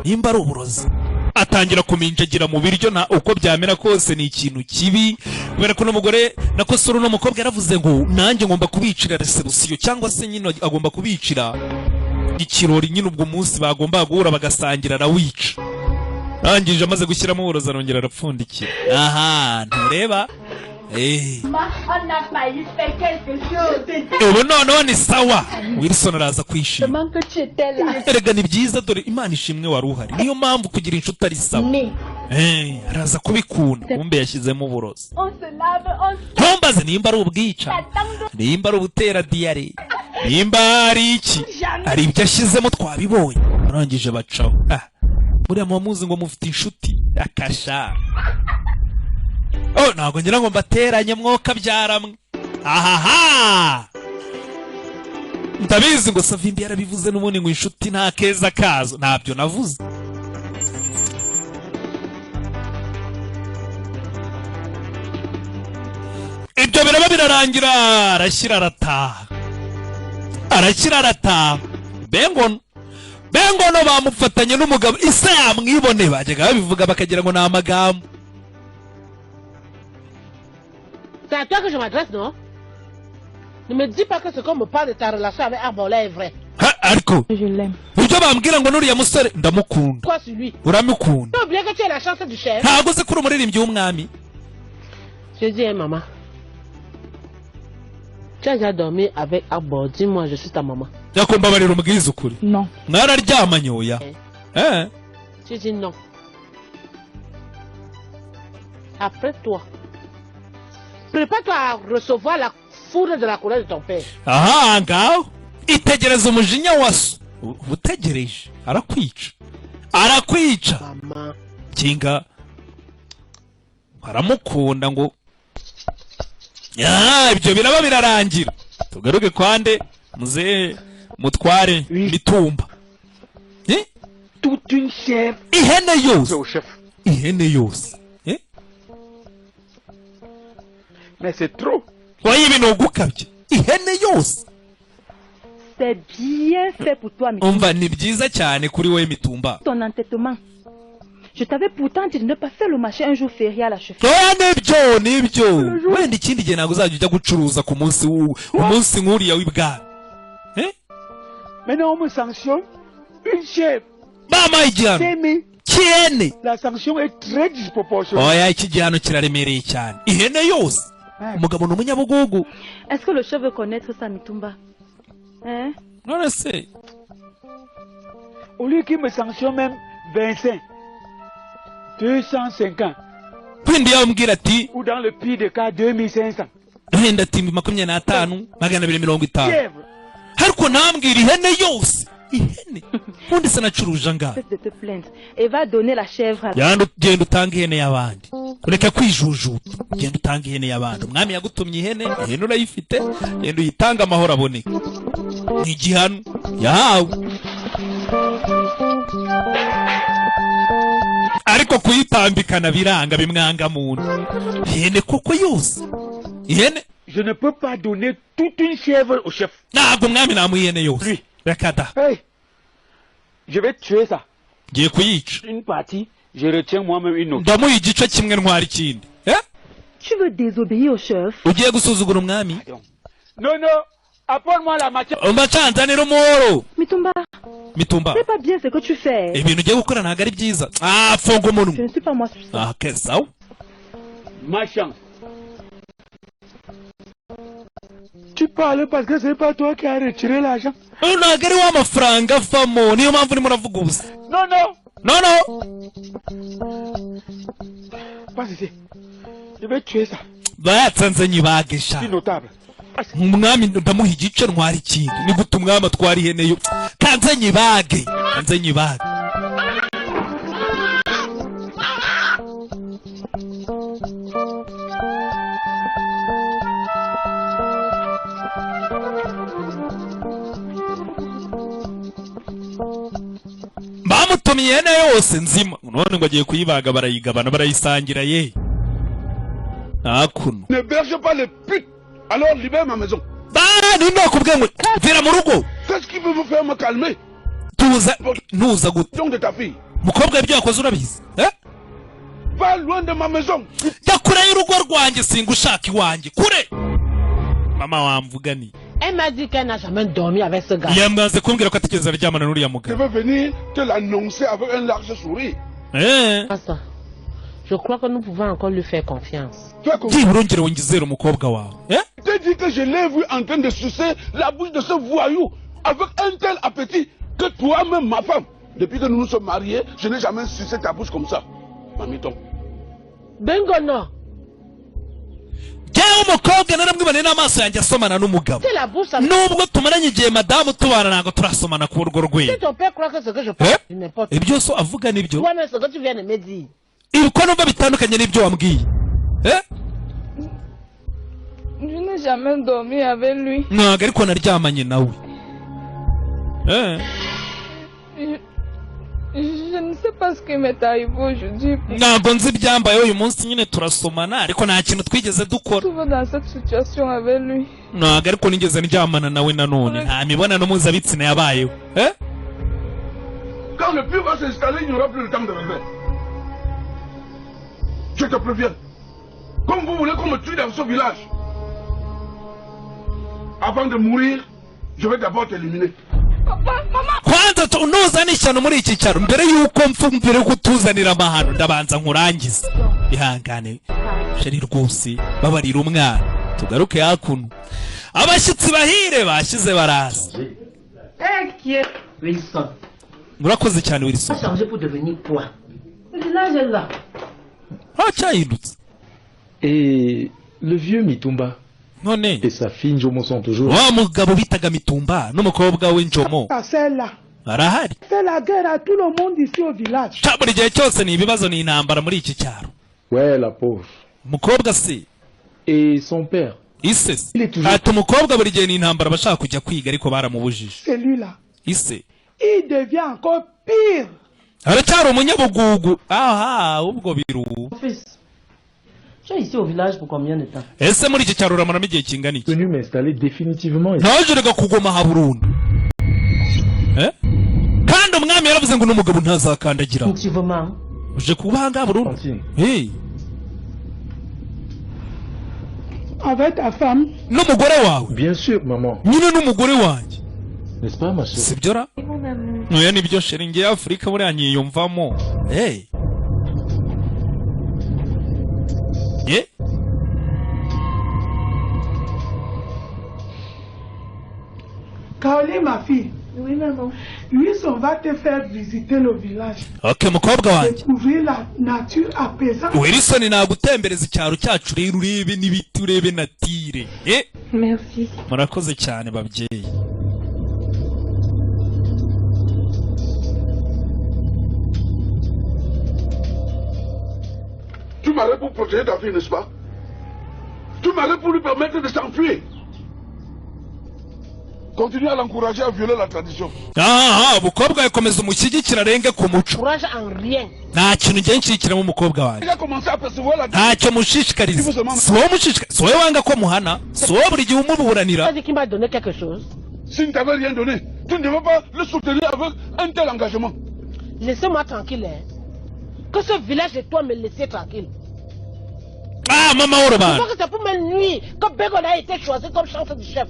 nimba ari uburozi. Atangira kuminjagira mu biryo na uko byamera kose ni ikintu kibi. Kubera ko n'umugore nako soro no mukobwa yaravuze ngo nanjye ngomba kubicira reception cyangwa se nyine agomba kubicira ikirori nyine ubwo munsi bagomba guhura bagasangira na wica. Rangije amaze gushyiramo uburozi arongera arapfundikira. Aha ntureba On a failli faire quelque chose. ubu noneho ni sawa. Wilson araza kwishima. Comment que tu étais là? Erega ni byiza dore Imana ishimwe wari uhari. Niyo mpamvu kugira inshuti ari sawa. Araza kubikunda. Kumbe yashyizemo uburozi. On se lave, on se... Ntumbaze nimba ari ubwica. Nimba ari ubutera diare. Nimba ari iki. Hari ibyo ashyizemo twabibonye. Arangije bacaho. Buriya muzi ngo mufite inshuti. Akasha. Ntabwo ngira ngo mbateranye mwoka byaramwe. Ahaha. Ndabizi ngo Savimbi yarabivuze n'ubundi ngo inshuti nta keza kazo. Ntabyo navuze. Ibyo biraba birarangira. Arashyira arataha. Bengono bamufatanye n'umugabo isa yamwibone bajyaga babivuga bakagira ngo ni amagambo. C'est à toi que je m'adresse, non? Ne me dis pas que ce qu'on me parle de ta relation avec Arbola est vrai. Ariko. Je l'aime. Ibyo bambwira ngo nuriya musore ndamukunda. Quoi sur lui? Uramukunda. Tu oublies que tu es la chance du chef. Ntabwo se kuri umuririmbyi w'umwami. Je dis, maman. Tu as déjà dormi avec Arbo. Dis-moi, je suis ta maman. Yakomba barira umubwiriza ukuri. Non. Mwararyamanye oya. Tu dis non. Après toi. Prépare-toi à recevoir la foudre de la colère de ton père. Aha, ngaho. Itegereza umujinya waso. Utegereje. Arakwica. Mama. Kinga. Aramukunda ngo. Ibyo biraba birarangira. Tugaruke kwande muze mutware mitumba. Toute une chèvre. Ihene yose. Mais c'est trop. Ihene yose. C'est bien fait pour toi, Mitumba. Umva ni byiza cyane kuri wowe Mitumba. Ton entêtement. Je t'avais pourtant dit de ne pas faire le marché un jour férié à la chefferie. Nibyo. Wenda ikindi gihe ntabwo uzajya ujya gucuruza ku munsi nk'uriya w'ibwami. Maintenant on me sanctionne une chèvre. Mama igihano. Kiene. La sanction est très disproportionnée. Oya iki gihano kiraremereye cyane. Ihene yose. Umugabo n'umunyabugugu. Est-ce que le chef veut connaître ça, Mitumba? Hein? Non, c'est. Au lieu qu'il me sanctionne même 25, 250. Quindi yambwira ati. Ou dans le pire des cas 2500. Wenda ati 25 250. Ariko ntambwira ihene yose. Ihene. ubundi se nacuruje angahe? Cesse de te plaindre et va donner la chèvre à yandi genda utanga ihene y'abandi, ureka kwijujuta, genda utanga ihene y'abandi. Umwami yagutumye ihene urayifite, genda uyitanga amahoro aboneke. Ni igihano yahawe, ariko kuyitambikana biranga, bimwanga muntu. Ihene koko yose, ihene. Je ne peux pas donner toute une chèvre au chef. Ntabwo umwami namuha ihene yose. Reka da. Hey, je vais tuer ça. Ngiye kuyica. Une partie, je retiens moi-même une autre. Ndamuha igice kimwe ntwara ikindi. Tu veux désobéir au chef? Ugiye gusuzugura umwami? Non, non, apporte-moi la matière. Umbacanzanira umuhoro. Mitumba. C'est pas bien ce que tu fais. Ibintu ugiye gukora ntabwo ari byiza. Funga umunwa. Je ne suis pas moi sur ça. Ok, sawa. Ma chance. Tu parles parce que c'est pas toi qui as retiré l'argent. Ntabwo ari wa mafaranga avamo, niyo mpamvu urimo uravuga ubusa. Non, non. Non, non. Pas ici. Je vais tuer ça. Bayatsanze nyibagesha. C'est notable. Umwami ndamuha igice ntwara ikindi. Ni gute umwami atwara ihene yo? Kanze nyibage. Kanze nyibage. Bamutumiye ihene yose nzima, none ngo agiye kuyibaga, barayigabana barayisangira ye. Akuno. Ne berge pas les putes, alors libère ma maison. Qu'est-ce qui veut vous faire me calmer? Nuza gute. De ta fille. Mukobwa ibyo yakoze urabizi? Va loin de ma maison. Yakure y'urugo rwanjye singushaka iwanjye. Kure. Mama wamvuga ni. Elle m'a dit qu'elle n'a jamais dormi avec ce gars. Yamaze kumbwira ko atigeze aryamana n'uriya mugabo. Je vais venir te l'annoncer avec un large sourire. Je crois que nous pouvons encore lui faire confiance. Urongere wongizera umukobwa wawe. Je dis que je l'ai vu en train de sucer la bouche de ce voyou avec un tel appétit que toi-même, ma femme, depuis que nous nous sommes mariés, je n'ai jamais sucé ta bouche comme ça. Mamiton. Bengo no. Umukobwa naramwibane n'amaso yanjye asomana n'umugabo. Nubwo tumaranye igihe madamu tubana ntabwo turasomana ku rugo rwe. Ibyo so avuga nibyo. Ibiko numva bitandukanye n'ibyo wambwiye. Je n'ai jamais dormi avec lui. Ntabwo ariko naryamanye nawe. Je ne sais pas ce qui m'est arrivé aujourd'hui. Ntabwo nzi ibyambaye uyu munsi, nyine turasomana ariko nta kintu twigeze dukora. Je suis dans cette situation avec lui. Ntabwo ariko nigeze ndyamana nawe nanone, nta mibonano mpuzabitsina yabayeho. Quand le puits va s'installer, il n'y aura plus le temps de rêver. Je te préviens. Comme vous voulez qu'on me tue dans ce village, avant de mourir, je vais d'abord t'éliminer. Kwanza tunuzana ishyano muri iki cyaro mbere yuko mfumvire kutuzanira amahano ndabanza nkurangiza. Ihangane sheri rwose babarira umwana tugaruke hakuno. Abashyitsi bahire bashize baraza. Wilson. Murakoze cyane Wilson. Ça change pour devenir quoi? Le village est là. Cyahindutse. Et le vieux Mitumba et sa fille Njomo sont toujours wa mugabo bitaga Mitumba n'umukobwa we Njomo arahari. C'est la guerre à tout le monde ici au village. Buri gihe cyose ni ibibazo ni intambara muri iki cyaro. Ouais, la pauvre. Umukobwa se. Et son père. Ise. Ati umukobwa buri gihe ni intambara bashaka kujya kwiga ariko baramubujije. Celui-là. Ise. Il devient encore pire. Aracyari umunyabugugu. Ubwo biru. Tu es ici au village pour combien de temps? Ese muri iki cyaro uramaramo igihe kingana iki? Venu m'installer définitivement. Naje rega kugoma ha burundu. Kandi umwami yaravuze ngo n'umugabo ntazakandagira. Effectivement. Uje kubanga burundu. Avec ta femme? N'umugore wawe? Bien sûr, maman. Nyine n'umugore wanjye. N'est-ce pas ma chérie? Sibyo ra? Noya nibyo sheri ngiye Afrika buriya nyiyumvamo. Kaoli, ma fille. Oui, maman. Lui, on va te faire visiter le village. Okay, mukobwa wanjye. Découvrir la nature apaisante. Wilson nagutembereza icyaro cyacu rero urebe n'ibiti urebe natire. Merci. Murakoze cyane babyeyi. marié pour protéger ta fille, n'est-ce pas? Tu marié pour lui permettre de s'enfuir. Continue à l'encourager à violer la tradition. Umukobwa yakomeza umushyigikira arenge ku muco. Courage en rien. Nta kintu ngiye nshyigikira mu mukobwa wanjye. Ntacyo mushishikariza. Si wowe mushishikariza. Si wowe wanga ko muhana. Si wowe buri gihe umuburanira. C'est qui m'a donné quelque chose. S'il ne t'avait rien donné, tu ne devais pas le soutenir avec un tel engagement. Laissez-moi tranquille. Hein. Que ce village et toi me laissez tranquille. Maman Orban. Je crois que c'est pour me nuire que Begon a été choisi comme chef du chef.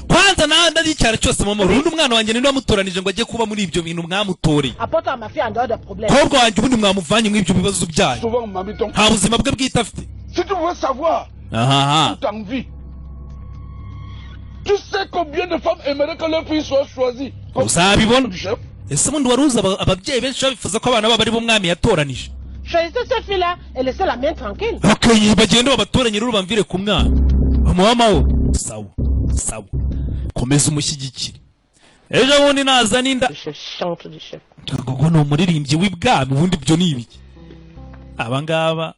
Kwanza nandi cyane cyose mama urundi umwana wanjye ninde wamutoranije ngo ajye kuba muri ibyo bintu mwamutoreye. Apporte à ma fille en dehors de problème. Kobwa wanjye ubundi mwamuvanye mu ibyo bibazo byayo. Nta buzima bwe bwite afite. Si tu veux savoir toute envie, tu sais combien de femmes aimeraient que leur fille soit choisie. Uzabibona. Ese ubundi waruzi ababyeyi benshi babifuza ko abana babo ari bo mwami yatoranije. Choisissez cette fille-là et laissez la mienne tranquille. Okay, bagende babatoranye rero bamvire ku mwana. Mama sawa. Sawa. Komeza umushyigikire. Ejo bundi naza ninda. Ngo no muririmbyi w'ibwami ubundi byo ni ibiki. Abangaba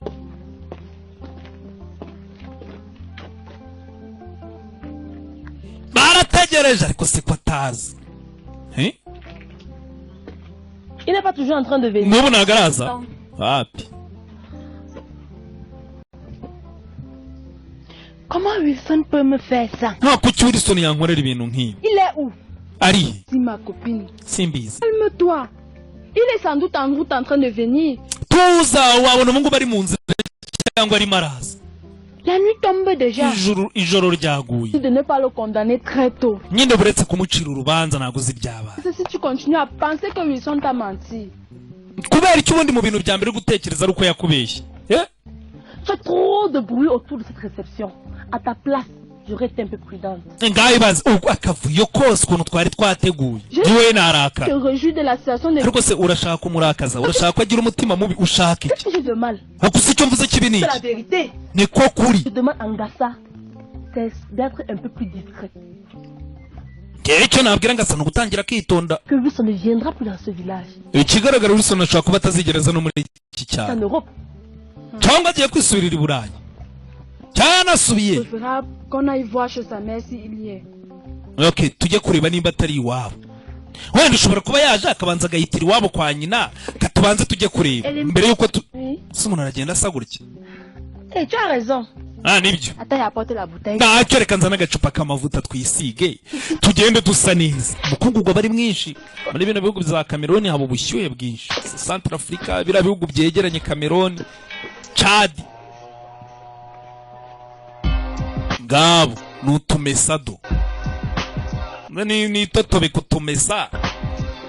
barategereje ariko se ko atazi. Il n'est pas toujours en train de venir. N'ubu nagaraza. Wapi. Comment Wilson peut me faire ça? Non, kuki Wilson yankorera ibintu nk'ibi? Il est où? Ari. Si ma copine. Simbizi. Calme-toi. Il est sans doute en route en train de venir. Tuza wabona mungu bari mu nzira cyangwa ari maraza. La nuit tombe déjà. Ijoro ryaguye. De ne pas le condamner très tôt. Nyine buretse kumucira urubanza naguze ibyaba. Si tu continues à penser que Wilson t'a menti. Kubera iki ubundi mu bintu bya mbere gutekereza ruko yakubeshye. Fait trop de bruit autour de cette réception. À ta place, j'aurais été un peu prudente. Ngayibaza akavuyo kose ukuntu twari twateguye. Niwe naraka. Je te réjouis de la situation de. Ariko se urashaka kumurakaza, urashaka agira umutima mubi ushaka iki? J'ai de mal. Akusi icyo mvuze kibi ni. C'est la vérité. Ni ko kuri. Je demande à Ngassa d'être un peu plus discret. Icyo nabwira Ngassa no gutangira kwitonda. Que Wilson ne viendra plus dans ce village. Ikigaragara Wilson ashaka kuba atazigereza no muri iki cyaro. En Europe. Cyangwa agiye kwisubirira i Burayi. Cyanasubiye. Qu'on aille voir chez sa mère s'il y est. Okay, tujye kureba nimba atari iwabo. Wenda ushobora kuba yaje akabanza agahitira iwabo kwa nyina, katubanze tujye kureba. Mbere yuko si umuntu aragenda asagurike. Tu as raison. Nibyo. Attends, apporte la bouteille. Ntacyo reka nzana agacupa k'amavuta twisige. Tugende dusa neza. Umukungugu bari mwinshi. Muri bino bihugu bya Cameroon haba ubushyuhe bwinshi. Central Africa bira bihugu byegeranye Cameroon, Chad. Ngabo nutumesado. Ni totobe kutumesa.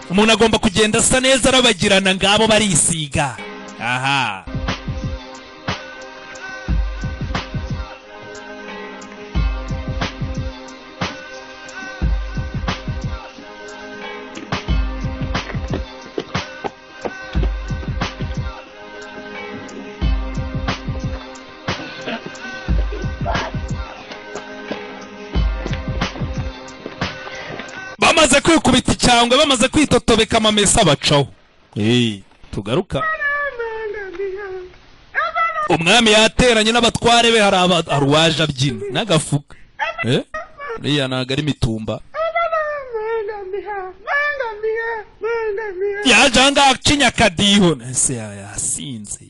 Umuntu agomba kugenda asa neza arabagirana ngabo barisiga. Aha. Bamaze kwikubita icyangwe bamaze kwitotobeka amamesa bacaho. Tugaruka. Umwami yateranye n'abatware be hari aruwaje abyina n'agafuka. Riya naga ari mitumba. Yajanga akinya kadiho nese yasinze.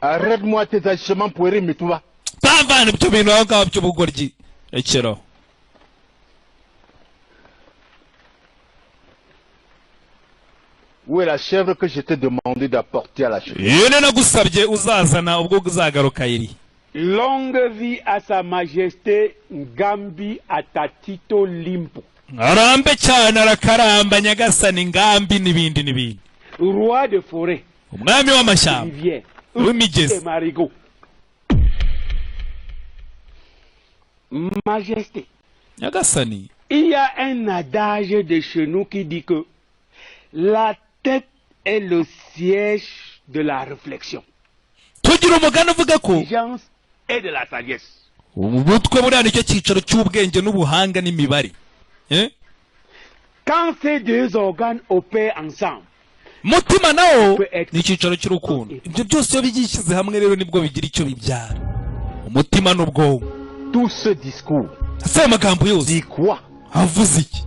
Arrête-moi tes agissements puérils, mais tu vas. Bavana byo bintu aho ngaho by'ubugoryi. Ekero. Où est la chèvre que je t'ai demandé d'apporter à la chèvre? Yene nagusabye uzazana ubwo uzagaruka iri. Longue vie à sa majesté Ngambi Atatito Limpo. Arambe cyane arakaramba Nyagasani Ngambi n'ibindi. Roi de forêt. Umwami w'amashyamba. W'imigezi. Majesté. Nyagasani. Il y a un adage de chez nous qui dit que la tête est le siège de la réflexion. tugira umugani uvuga ko L'intelligence et de la sagesse. umutwe buriya nicyo cyicaro cy'ubwenge n'ubuhanga n'imibare. Quand ces deux organes opèrent ensemble, mutima nawo ni icyicaro cy'urukundo. Ibyo byose iyo bigishyize hamwe rero nibwo bigira icyo bibyara. Umutima n'ubwonko. Tout ce discours. Asa amagambo yose. Dit quoi? Avuze iki?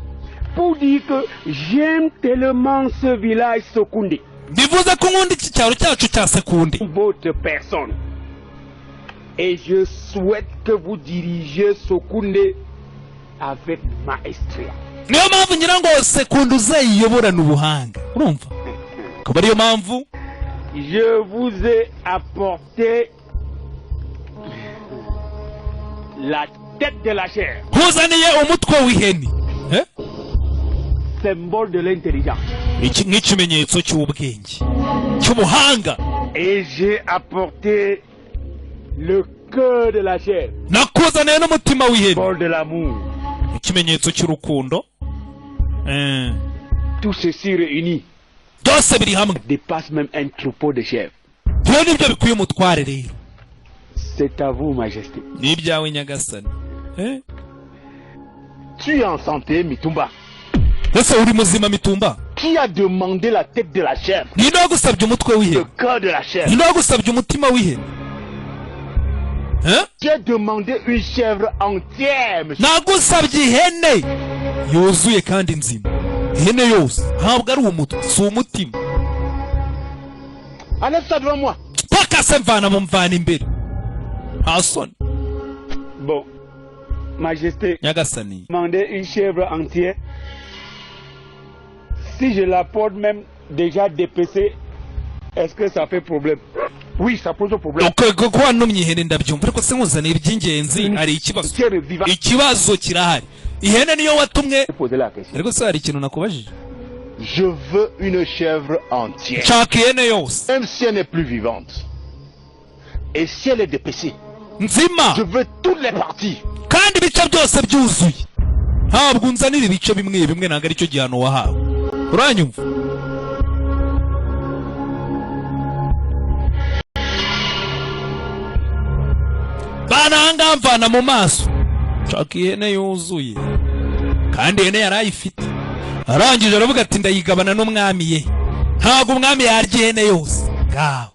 Pour dire que j'aime tellement ce village Sokoundé. Bivuze ko nkunda iki cyaro cyacu cya Sekunde. Votre personne. Et je souhaite que vous dirigez Sokoundé avec maestria. Niyo mpamvu ngira ngo Sekunde uzayiyoborana ubuhanga. Urumva? Akaba ariyo mpamvu je vous ai apporté la tête de la chair. Nkuzaniye umutwe w'ihene. Symbole de l'intelligence. Iki nk'ikimenyetso cy'ubwenge. Cy'ubuhanga. Et j'ai apporté le cœur de la chair. Nakuzaniye n'umutima w'ihene. Symbole de l'amour. Ikimenyetso cy'urukundo. Tout ceci réuni byose biri hamwe dépasse même un troupeau de chèvres. Byo nibyo bikwiye umutware rero. C'est à vous, Majesté. Ni ibyawe nyagasani. Tu es en santé, Mitumba. Ese uri muzima Mitumba? Qui a demandé la tête de la chèvre? Ninde wagusabye umutwe w'ihene? Le cœur de la chèvre. Ninde wagusabye umutima w'ihene? Tu as demandé une chèvre entière, monsieur. Nagusabye ihene yuzuye kandi nzima. Ihene yose ntabwo ari umutwe, si umutima. Enlève ça devant moi. Pakase mvana mu mvana imbere. Hasson. Bon, Majesté. Nyagasani. Demander une chèvre entière. Si je la porte même déjà dépecée, est-ce que ça fait problème? Oui, ça pose un problème. Ko wanumye ihene ndabyumva ariko se nkuzanira iby'ingenzi ari ikibazo. Ikibazo kirahari. Ihene niyo watumwe. Ariko se hari ikintu nakubajije? Je veux une chèvre entière. Nshaka ihene yose. Même si elle n'est plus vivante. Et si elle est dépecée. Nzima. Je veux toutes les parties. Kandi ibice byose byuzuye. Ntabwo unzanira ibice bimwe bimwe ntabwo ari cyo gihano wahawe. Uranyumva? Bananga mvana mu maso. Nshaka ihene yuzuye. Kandi ihene yarayifite. Arangije aravuga ati ndayigabana n'umwami ye. Ntabwo umwami yarya ihene yose. Ngaho.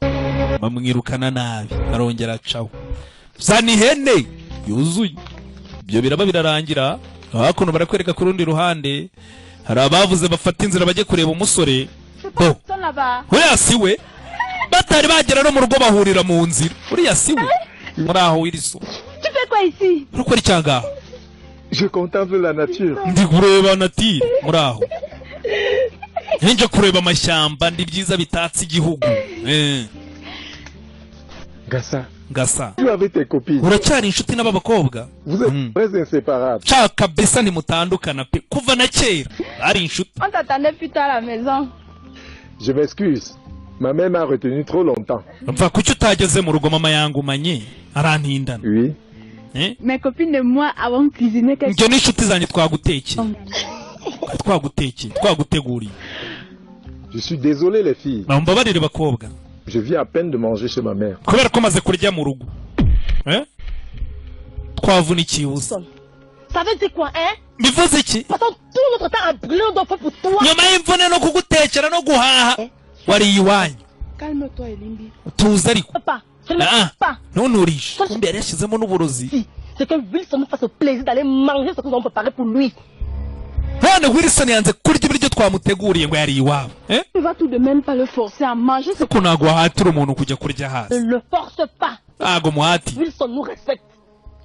Bamwirukana nabi. Arongera acaho. Zana ihene yuzuye. Ibyo biraba birarangira. Hakuno barakwereka ku rundi ruhande. Hari abavuze bafata inzira bajye kureba umusore. Uriya siwe. Batari bagera no mu rugo bahurira mu nzira. Uriya siwe. Muri aho wiriso. Tu fais quoi ici? Urukora icyanga? Je contemple la nature. Ndi kureba nature. Muri aho. Nje kureba amashyamba ndi byiza bitatse igihugu. Gasa. Tu avais tes copines. Uracyari inshuti n'ababakobwa? Vous êtes très inséparables. Chaka besa ni mutandukana pe kuva na kera. Ari inshuti. On t'attendait plus tard à la maison. Je m'excuse. Ma mère m'a retenu trop longtemps. Mva kuki utageze mu rugo mama yangumanye arantindana. Oui. Mes copines et moi avons cuisiné quelque chose. Njye n'inshuti zanjye twagutekeye. Twaguteguriye. Je suis désolé les filles. Mbabarire bakobwa. Je viens à peine de manger chez ma mère. Kubera ko maze kurya mu rugo. Twavunikiye ubusa. Ça veut dire quoi, hein? Bivuze iki? Passons tout notre temps à brûler nos enfants pour toi. Nyuma y'imvune no kugutekera no guhaha. Wari iwanyu. Calme-toi, Elimbi. Tuza ariko. Papa, je ne veux pas. Ntunurishe. Kumbe yari yashyizemo n'uburozi. C'est que Wilson nous fasse le plaisir d'aller manger ce que nous avons préparé pour lui. None Wilson yanze kurya ibiryo twamuteguriye ngo yari iwabo. Tu vas tout de même pas le forcer à manger ce ko nagwa hatira umuntu kujya kurya hasi. Ne le force pas. Ntago muhati. Wilson nous respecte.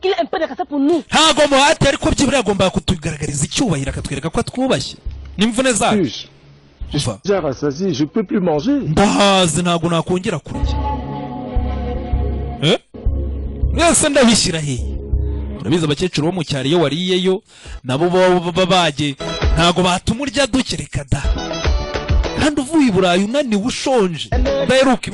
Qu'il ait un peu de respect pour nous. Ntago muhati ariko byibura agomba kutugaragariza icyubahiro akatwereka ko atwubashye. N'imvune zacu. Je suis déjà rassasié, je peux plus manger. Ndahazi ntago nakongera kurya. Yose ndabishyira hehe? Urabizi abakecuru bo mu cyaro iyo wariyeyo nabo babage ntago batuma urya dukereka da. Kandi uvuye i Burayi unaniwe ushonje. Ndaheruka